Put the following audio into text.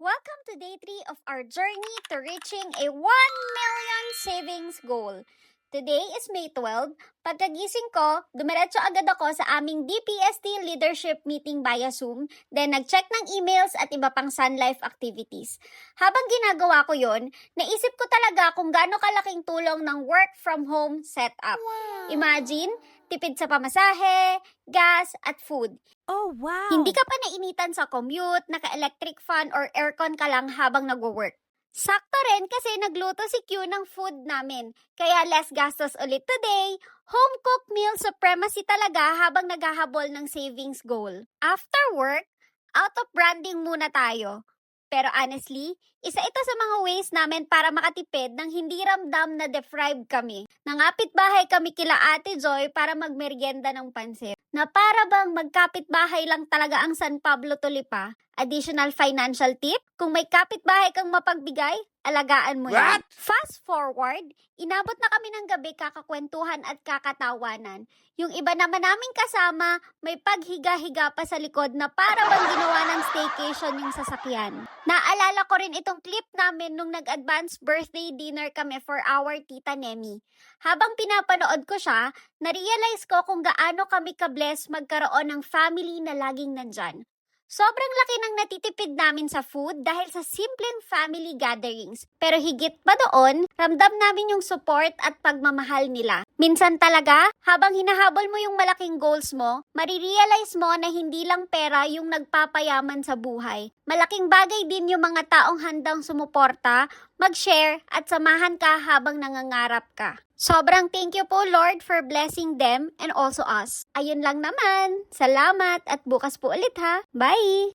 Welcome to day 3 of our journey to reaching a 1 million savings goal. Today is May 12. Pagkagising ko, dumiretso agad ako sa aming DPST leadership meeting via Zoom, then nag-check ng emails at iba pang Sun Life activities. Habang ginagawa ko yon, naisip ko talaga kung gaano kalaking tulong ng work from home setup. Wow. Imagine, tipid sa pamasahe, gas, at food. Oh, wow! Hindi ka pa nainitan sa commute, naka-electric fan or aircon ka lang habang nagwo-work. Sakto rin kasi nagluto si Q ng food namin, kaya less gastos ulit today. Home-cooked meal supremacy talaga habang naghahabol ng savings goal. After work, out of branding muna tayo. Pero honestly, isa ito sa mga ways namin para makatipid nang hindi ramdam na deprived kami. Nangapit bahay kami kila Ate Joy para magmerienda ng pansit. Na para bang magkapit-bahay lang talaga ang San Pablo Tulipa. Additional financial tip, kung may kapitbahay kang mapagbigay, alagaan mo yan. What? Fast forward, inabot na kami ng gabi kakakwentuhan at kakatawanan. Yung iba naman naming kasama, may paghiga-higa pa sa likod na para bang ginawa ng staycation yung sasakyan. Naalala ko rin itong clip namin nung nag-advance birthday dinner kami for our Tita Nemi. Habang pinapanood ko siya, na-realize ko kung gaano kami ka-bless magkaroon ng family na laging nandyan. Sobrang laki ng natitipid namin sa food dahil sa simpleng family gatherings. Pero higit pa doon, ramdam namin yung support at pagmamahal nila. Minsan talaga, habang hinahabol mo yung malaking goals mo, marirealize mo na hindi lang pera yung nagpapayaman sa buhay. Malaking bagay din yung mga taong handang sumuporta, mag-share at samahan ka habang nangangarap ka. Sobrang thank you po Lord for blessing them and also us. Ayun lang naman. Salamat at bukas po ulit ha. Bye!